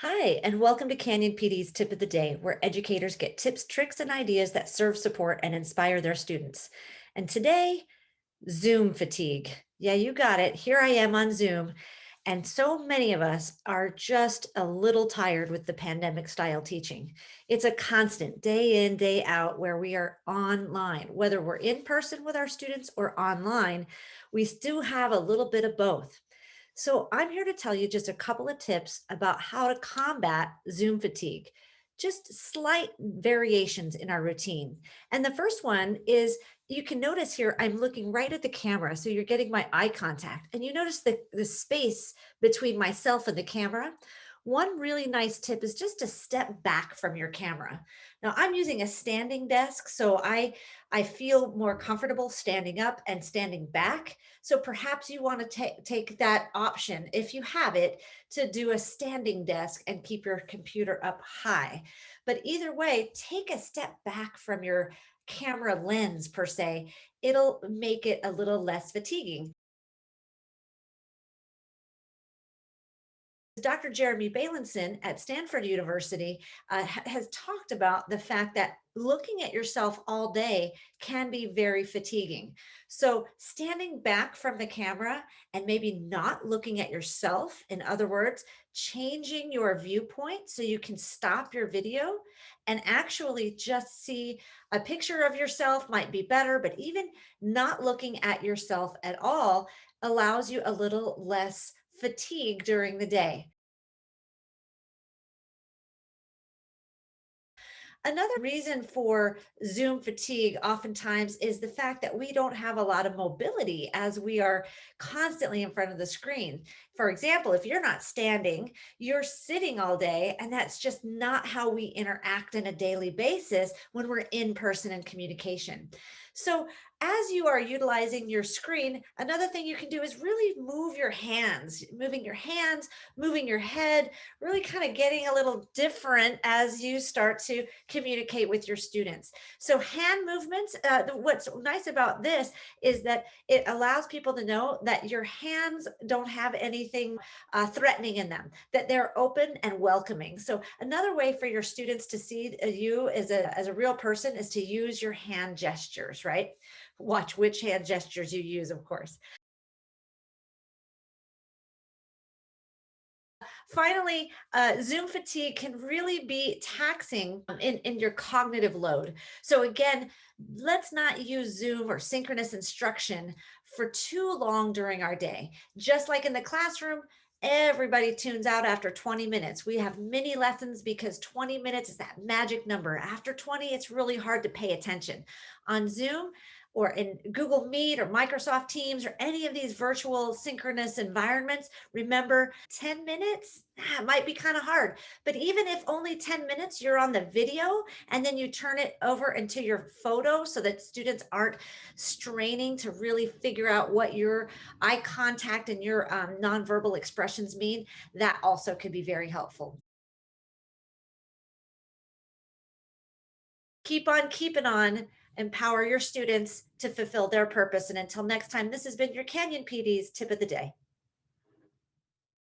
Hi, and welcome to Canyon PD's Tip of the Day, where educators get tips, tricks, and ideas that serve, support, and inspire their students. And today, Zoom fatigue. Yeah, you got it. Here I am on Zoom. And so many of us are just a little tired with the pandemic style teaching. It's a constant day in, day out where we are online, whether we're in person with our students or online, we still have a little bit of both. So I'm here to tell you just a couple of tips about how to combat Zoom fatigue, just slight variations in our routine. And the first one is you can notice here, I'm looking right at the camera. So you're getting my eye contact and you notice the space between myself and the camera. One really nice tip is just to step back from your camera. Now I'm using a standing desk, so I feel more comfortable standing up and standing back. So perhaps you want to take that option, if you have it, to do a standing desk and keep your computer up high. But either way, take a step back from your camera lens per se. It'll make it a little less fatiguing. Dr. Jeremy Bailenson at Stanford University has talked about the fact that looking at yourself all day can be very fatiguing. So, standing back from the camera and maybe not looking at yourself, in other words, changing your viewpoint so you can stop your video and actually just see a picture of yourself might be better, but even not looking at yourself at all allows you a little less fatigue during the day. Another reason for Zoom fatigue oftentimes is the fact that we don't have a lot of mobility as we are constantly in front of the screen. For example, if you're not standing, you're sitting all day, and that's just not how we interact on a daily basis when we're in person in communication. So, as you are utilizing your screen, another thing you can do is really move your hands, moving your head, really kind of getting a little different as you start to communicate with your students. So hand movements, what's nice about this is that it allows people to know that your hands don't have anything threatening in them, that they're open and welcoming. So another way for your students to see you as a real person is to use your hand gestures, right? Watch which hand gestures you use, of course. Finally, Zoom fatigue can really be taxing in your cognitive load. So again, let's not use Zoom or synchronous instruction for too long during our day. Just like in the classroom, everybody tunes out after 20 minutes. We have mini lessons because 20 minutes is that magic number. After 20, it's really hard to pay attention. On Zoom, or in Google Meet or Microsoft Teams or any of these virtual synchronous environments, remember 10 minutes might be kind of hard. But even if only 10 minutes you're on the video and then you turn it over into your photo so that students aren't straining to really figure out what your eye contact and your nonverbal expressions mean, that also could be very helpful. Keep on keeping on, empower your students to fulfill their purpose. And until next time, this has been your Canyon PD's tip of the day.